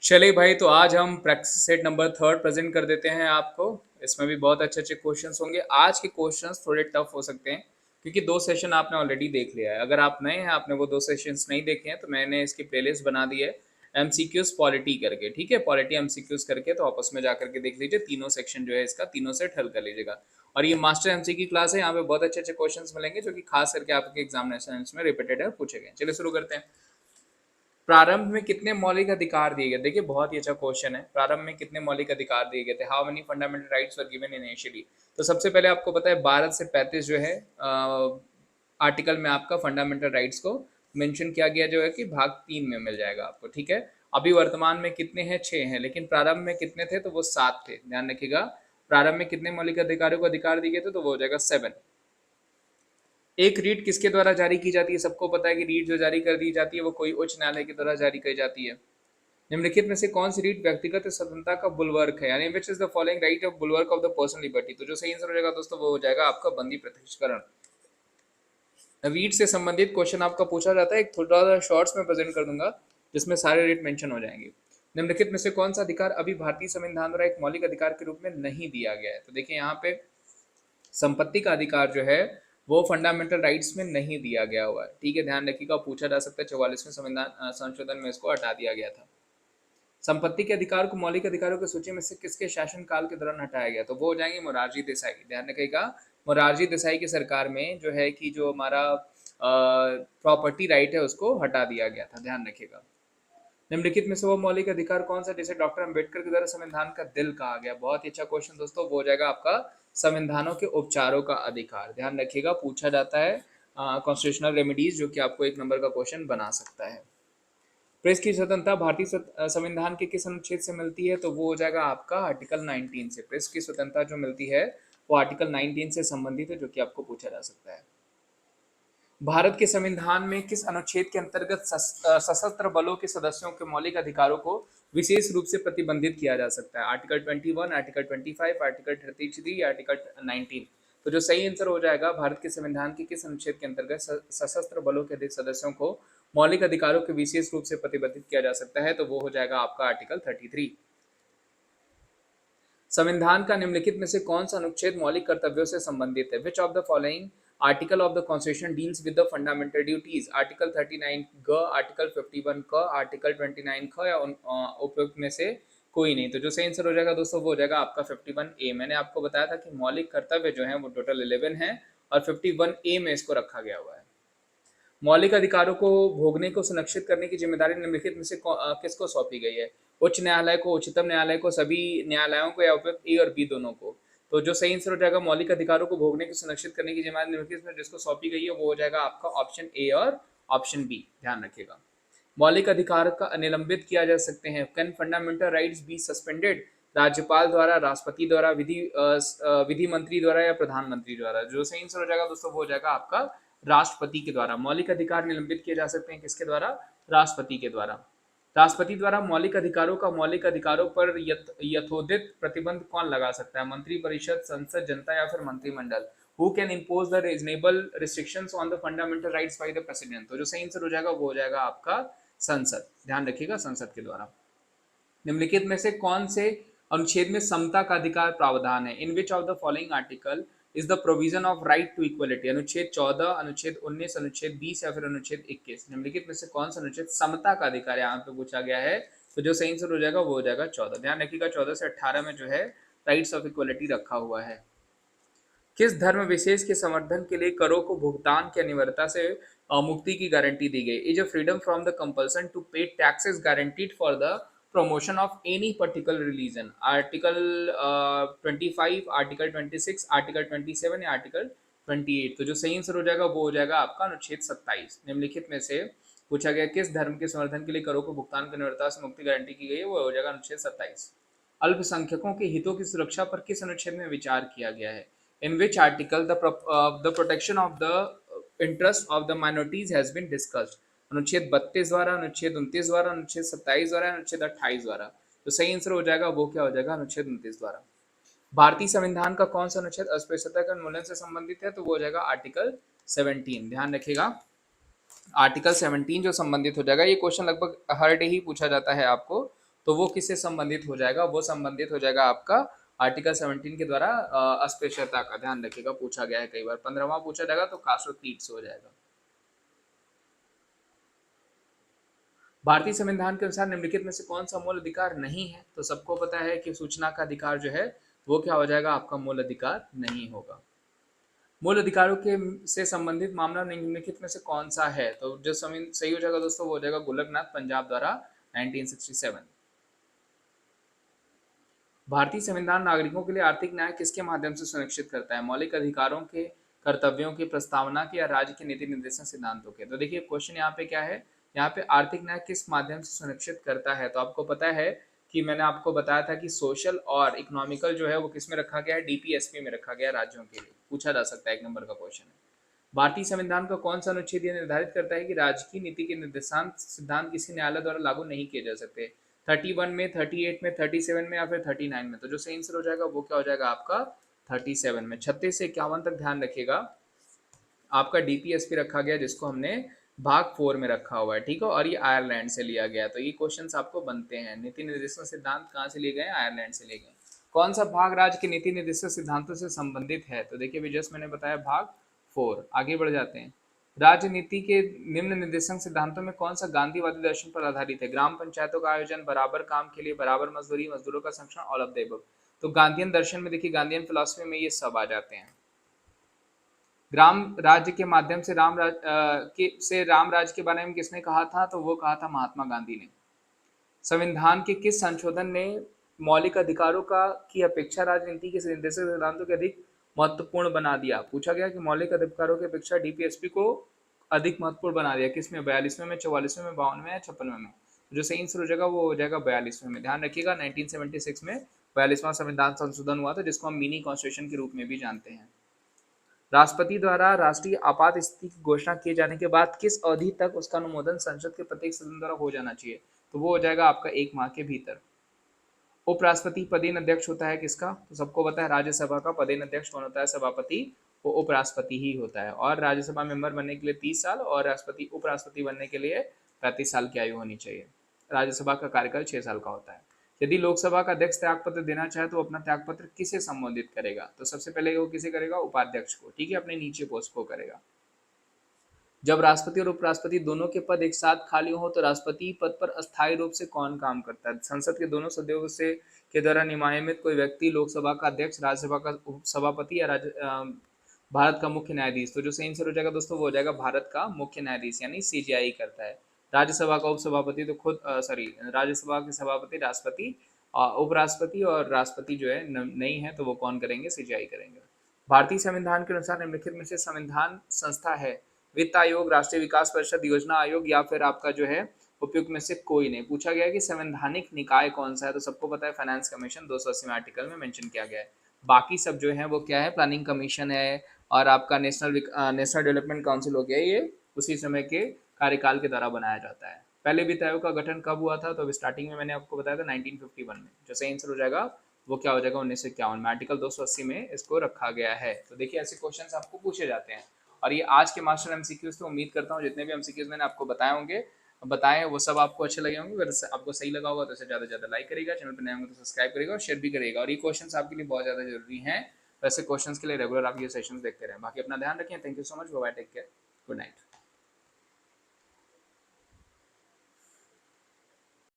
चलिए भाई, तो आज हम practice set number third present कर देते हैं आपको। इसमें भी बहुत अच्छे अच्छे क्वेश्चंस होंगे। आज के क्वेश्चंस थोड़े टफ हो सकते हैं क्योंकि दो सेशन आपने ऑलरेडी देख लिया है। अगर आप नए हैं, आपने वो दो सेशंस नहीं देखे हैं, तो मैंने इसकी प्लेलिस्ट बना दी है एमसीक्यूज पॉलिटी करके। ठीक है, पॉलिटी एमसीक्यूज करके, तो आप उसमें जाकर के देख लीजिए। तीनों सेक्शन जो है इसका, तीनों सेट हल कर लीजिएगा। और ये मास्टर एमसीक्यू क्लास है, यहाँ पे बहुत अच्छे अच्छे क्वेश्चंस मिलेंगे जो कि खास करके आपके एग्जामिनेशन में रिपीटेड है, पूछे गए। चलिए शुरू करते हैं। प्रारंभ में कितने मौलिक अधिकार दिए गए? देखिए, बहुत ही अच्छा क्वेश्चन है। प्रारंभ में कितने मौलिक अधिकार दिए गए थे? How many fundamental rights were given initially? तो सबसे पहले आपको पता है 12 से 35 जो है आर्टिकल में आपका फंडामेंटल राइट्स को मेंशन किया गया, जो है कि भाग 3 में मिल जाएगा आपको। ठीक है, अभी वर्तमान में कितने हैं? 6 हैं, लेकिन प्रारंभ में कितने थे? तो वो 7 थे। ध्यान रखिएगा, प्रारंभ में कितने मौलिक अधिकारों को अधिकार दिए गए थे? तो वो हो जाएगा 7। एक रीट किसके द्वारा जारी की जाती है? सबको पता है कि रीट जो जारी कर दी जाती है वो कोई उच्च न्यायालय के द्वारा जारी की जाती है। निम्नलिखित में से कौन सी रीट व्यक्तिगत स्वतंत्रता का बुलवर्क है? यानी which is the following right of bulwark of the personal liberty? तो जो सही आंसर हो जाएगा दोस्तों, वो हो जाएगा आपका बंदी प्रत्यक्षीकरण। रीट से संबंधित क्वेश्चन आपका पूछा जाता है, एक थोड़ा सा शॉर्ट्स में प्रेजेंट कर दूंगा जिसमें सारे रीट मेंशन हो जाएंगे। निम्नलिखित में से कौन सा अधिकार अभी भारतीय संविधान द्वारा एक मौलिक अधिकार के रूप में नहीं दिया गया है? तो देखिए, यहाँ पे संपत्ति का अधिकार जो है वो फंडामेंटल राइट्स में नहीं दिया गया हुआ है। ठीक है, ध्यान रखिएगा, पूछा जा सकता है। 44वें संविधान संशोधन में इसको हटा दिया गया था। संपत्ति के अधिकार को मौलिक अधिकारों की सूची में से किसके शासनकाल के दौरान हटाया गया? तो वो हो जाएंगे मोरारजी देसाई। ध्यान रखिएगा, मोरारजी देसाई की सरकार में जो है कि जो हमारा प्रॉपर्टी राइट है उसको हटा दिया गया था। ध्यान रखिएगा। निम्नलिखित में से वो मौलिक अधिकार कौन सा जिसे डॉक्टर अंबेडकर के द्वारा संविधान का दिल कहा गया? बहुत ही अच्छा क्वेश्चन दोस्तों, वो हो जाएगा आपका संविधानों के उपचारों का अधिकार। ध्यान रखिएगा, पूछा जाता है कॉन्स्टिट्यूशनल रेमेडीज, जो कि आपको एक नंबर का क्वेश्चन बना सकता है। प्रेस की स्वतंत्रता भारतीय संविधान के किस अनुच्छेद से मिलती है? तो वो हो जाएगा आपका आर्टिकल 19 से। प्रेस की स्वतंत्रता जो मिलती है वो आर्टिकल 19 से संबंधित है, जो कि आपको पूछा जा सकता है। भारत के संविधान में किस अनुच्छेद के अंतर्गत सशस्त्र बलों के सदस्यों के मौलिक अधिकारों को विशेष रूप से प्रतिबंधित किया जा सकता है? Article 21, article 25, article 33, article 19? तो जो सही आंसर हो जाएगा, भारत के संविधान के किस अनुच्छेद के अंतर्गत सशस्त्र बलों के सदस्यों को मौलिक अधिकारों के विशेष रूप से प्रतिबंधित किया जा सकता है? तो वो हो जाएगा आपका आर्टिकल 33। संविधान का निम्नलिखित में से कौन सा अनुच्छेद मौलिक कर्तव्यों से संबंधित है? विच of the following article of the constitution deals with the fundamental duties? Article 39 ग, आर्टिकल 51 क, आर्टिकल 29 ख, या उपयुक्त में से कोई नहीं? तो जो सही आंसर हो जाएगा दोस्तों, वो हो जाएगा आपका 51 ए। मैंने आपको बताया था कि मौलिक कर्तव्य जो है वो टोटल 11 है और 51 ए में इसको रखा गया हुआ है। मौलिक अधिकारों को भोगने को सुनिश्चित करने की जिम्मेदारी निम्नलिखित में से किसको सौंपी गई है? उच्च न्यायालय को, उच्चतम न्यायालय को, सभी न्यायालयों को, या उपयुक्त ए और बी दोनों को? तो जो सही आंसर हो जाएगा, मौलिक अधिकारों को भोगने को सुनिश्चित करने की जिम्मेदारी निम्नलिखित में जिसको सौंपी गई है वो हो जाएगा आपका ऑप्शन ए और ऑप्शन बी। ध्यान रखिएगा। मौलिक अधिकार का निलंबित किया जा सकते हैं। Can fundamental rights be suspended? राज्यपाल द्वारा, राष्ट्रपति द्वारा, विधि मंत्री द्वारा, या प्रधानमंत्री द्वारा? जो सही आंसर हो जाएगा दोस्तों, वो हो जाएगा आपका राष्ट्रपति के द्वारा। मौलिक अधिकार निलंबित किए जा सकते हैं किसके द्वारा? राष्ट्रपति के द्वारा। राष्ट्रपति द्वारा मौलिक अधिकारों पर यथोचित प्रतिबंध कौन लगा सकता है? मंत्री परिषद, संसद, जनता, या फिर मंत्रिमंडल? Who can impose the reasonable restrictions on the fundamental rights by the president? तो जो सही आंसर हो जाएगा वो हो जाएगा आपका संसद। ध्यान रखिएगा, संसद के द्वारा। निम्नलिखित में से कौन से अनुच्छेद में समता का अधिकार प्रावधान है? In which of the following article is the provision of right to equality? अनुच्छेद 14, अनुच्छेद 19, अनुच्छेद 20, या फिर अनुच्छेद 21? निम्नलिखित में से कौन सा अनुच्छेद समता का अधिकार यहाँ पे पूछा गया है? तो जो सही आंसर हो जाएगा वो हो जाएगा 14। ध्यान रखिएगा, 14 से 18 में जो है राइट्स ऑफ इक्वलिटी रखा हुआ है। किस धर्म विशेष के समर्थन के लिए करों को भुगतान की अनिवार्यता से मुक्ति की गारंटी दी गई? Is a freedom from the compulsion to pay taxes guaranteed for the promotion of any particular religion? Article 25, article 26, article 27, या आर्टिकल 28? तो जो सही आंसर हो जाएगा वो हो जाएगा आपका अनुच्छेद 27। निम्नलिखित में से पूछा गया किस धर्म के समर्थन के लिए करों को भुगतान की अनिवार्यता से मुक्ति गारंटी की गई है? वो हो जाएगा अनुच्छेद 27। अल्पसंख्यकों के हितों की सुरक्षा पर किस अनुच्छेद में विचार किया गया है? In which article the protection of the interest of the minorities has been discussed? अनुच्छेद 32 द्वारा, अनुच्छेद 29 द्वारा, अनुच्छेद 27 द्वारा, अनुच्छेद 28 द्वारा? तो सही आंसर हो जाएगा वो क्या हो जाएगा? अनुच्छेद 29 द्वारा। भारतीय संविधान का कौन सा अनुच्छेद अस्पृश्यता के उन्मूलन से संबंधित है? तो वो हो जाएगा आर्टिकल 17। ध्यान रखिएगा, आर्टिकल 17 जो संबंधित हो जाएगा। ये क्वेश्चन लगभग हर डे ही पूछा जाता है आपको, तो वो किससे संबंधित हो जाएगा, वो संबंधित हो जाएगा आपका आर्टिकल 17 के द्वारा अस्पृश्यता का। ध्यान रखिएगा, पूछा गया है कई बार। 15वां पूछा जाएगा तो कास्ट और क्रीड से हो जाएगा। भारतीय संविधान के अनुसार निम्नलिखित में से कौन सा मूल अधिकार नहीं है, तो सबको पता है कि सूचना का अधिकार जो है वो क्या हो जाएगा, आपका मूल अधिकार नहीं होगा। मूल अधिकारों के से संबंधित मामला निम्नलिखित में से कौन सा है, तो जो सही हो जाएगा दोस्तों वो हो जाएगा गोलकनाथ पंजाब द्वारा 1967। भारतीय संविधान नागरिकों के लिए आर्थिक न्याय किसके माध्यम से सुनिश्चित करता है, मौलिक अधिकारों के, कर्तव्यों की प्रस्तावना के, या राज्य के नीति निर्देशन सिद्धांतों के। तो देखिए क्वेश्चन यहाँ पे क्या है, यहाँ पे आर्थिक न्याय किस माध्यम से सुनिश्चित करता है, तो आपको पता है कि मैंने आपको बताया था कि सोशल और इकोनॉमिकल जो है वो किस में रखा गया है, डीपीएसपी में रखा गया है राज्यों के लिए। पूछा जा सकता है, 1 नंबर का क्वेश्चन है। भारतीय संविधान का कौन सा अनुच्छेद यह निर्धारित करता है कि राज्य की नीति के निर्देशांक सिद्धांत किसी न्यायालय द्वारा लागू नहीं किए जा सकते, 31 में, 38 में, 37 में या फिर 39 में। तो जो सही आंसर हो जाएगा वो क्या हो जाएगा आपका 37 में। 36 से 51 तक ध्यान रखिएगा, आपका डीपीएसपी रखा गया जिसको हमने भाग 4 में रखा हुआ है, ठीक है। और ये आयरलैंड से लिया गया, तो ये क्वेश्चंस आपको बनते हैं। नीति निर्देशन सिद्धांत कहाँ से लिए गए, आयरलैंड से लिए गए। कौन सा भाग राज्य के नीति निर्देशन सिद्धांतों से संबंधित है, तो देखिए जस्ट मैंने बताया भाग 4। आगे बढ़ जाते हैं। राजनीति के निम्न निर्देशक सिद्धांतों में कौन सा गांधीवादी दर्शन पर आधारित है, ग्राम पंचायतों का आयोजन, बराबर काम के लिए बराबर मजदूरी, मजदूरों का संरक्षण, ऑल ऑफ द अबव। तो गांधीयन दर्शन में देखिए, गांधीयन फिलॉसफी में ये सब आ जाते हैं। ग्राम राज्य के माध्यम से राम राज्य के बारे में किसने कहा था, तो वो कहा था महात्मा गांधी ने। संविधान के किस संशोधन ने मौलिक अधिकारों का की अपेक्षा राजनीति के निर्देशक सिद्धांतों के अधिक महत्वपूर्ण बना दिया। पूछा गया कि मौलिक अधिकारों की अपेक्षा डीपीएसपी को अधिक महत्वपूर्ण बना दिया, किसमें, 42वें में, 44वें में, 52वें में या 56वें में। जो सही आंसर हो जाएगा वो हो जाएगा 42वें में। ध्यान रखिएगा 1976 में 42वां संविधान संशोधन हुआ था, जिसको हम मिनी कॉन्स्टिट्यूशन के रूप में भी जानते हैं। राष्ट्रपति द्वारा राष्ट्रीय आपात स्थिति की घोषणा किए जाने के बाद किस अवधि तक उसका अनुमोदन संसद के प्रत्येक सदन द्वारा हो जाना चाहिए, तो वो हो जाएगा आपका 1 माह के भीतर। उपराष्ट्रपति पदेन अध्यक्ष होता है किसका, तो सबको पता है राज्यसभा का पदेन अध्यक्ष कौन होता है, सभापति, वो उपराष्ट्रपति ही होता है। और राज्यसभा मेंबर बनने के लिए 30 साल और राष्ट्रपति उपराष्ट्रपति बनने के लिए 35 साल की आयु होनी चाहिए। राज्यसभा का कार्यकाल 6 साल का होता है। यदि लोकसभा का अध्यक्ष त्यागपत्र देना चाहे तो अपना त्यागपत्र किसे संबोधित करेगा, तो सबसे पहले वो किसे करेगा, उपाध्यक्ष को, ठीक है, अपने नीचे पोस्ट को करेगा। जब राष्ट्रपति और उपराष्ट्रपति दोनों के पद एक साथ खाली हो तो राष्ट्रपति पद पर अस्थायी रूप से कौन काम करता है, संसद के दोनों सदस्यों से के द्वारा नियमित कोई व्यक्ति, लोकसभा का अध्यक्ष, राज्यसभा का सभापति या भारत का मुख्य न्यायाधीश। तो जो सही आंसर हो जाएगा दोस्तों वो हो जाएगा भारत का मुख्य न्यायाधीश, यानी सीजेआई करता है। राज्यसभा का उपसभापति तो खुद राज्यसभा के सभापति राष्ट्रपति, उपराष्ट्रपति और राष्ट्रपति जो है नहीं है, तो वो कौन करेंगे, सीजेआई करेंगे। भारतीय संविधान के अनुसार निम्नलिखित में से संविधान संस्था है, वित्त आयोग, राष्ट्रीय विकास परिषद, योजना आयोग या फिर आपका जो है उपयुक्त में से कोई नहीं। पूछा गया कि संवैधानिक निकाय कौन सा है, तो सबको पता है फाइनेंस कमीशन, 280 आर्टिकल में मेंशन किया गया है। बाकी सब जो है वो क्या है, प्लानिंग कमीशन है और आपका नेशनल डेवलपमेंट काउंसिल हो गया, ये उसी समय के कार्यकाल के द्वारा बनाया जाता है। पहले वित्त आयोग का गठन कब हुआ था, तो अभी स्टार्टिंग में मैंने आपको बताया था 1951 में। जो सही आंसर हो जाएगा वो क्या हो जाएगा 1951 में, आर्टिकल 280 में इसको रखा गया है। तो देखिए ऐसे क्वेश्चंस आपको पूछे जाते हैं। और ये आज के मास्टर एमसीक्यूज, तो उम्मीद करता हूँ जितने भी एमसीक्यूज मैंने आपको बताए वो सब आपको अच्छे लगे होंगे। अगर आपको सही लगा होगा तो इसे ज़्यादा से ज़्यादा लाइक करेगा, चैनल पर नए होंगे तो सब्सक्राइब करेगा और शेयर भी करेगा। और ये क्वेश्चंस आपके लिए बहुत ज़्यादा जरूरी हैं, वैसे क्वेश्चंस के लिए रेगुलर आप ये सेशंस देखते रहें। बाकी अपना ध्यान रखें, thank you so much, bye, take care, good night.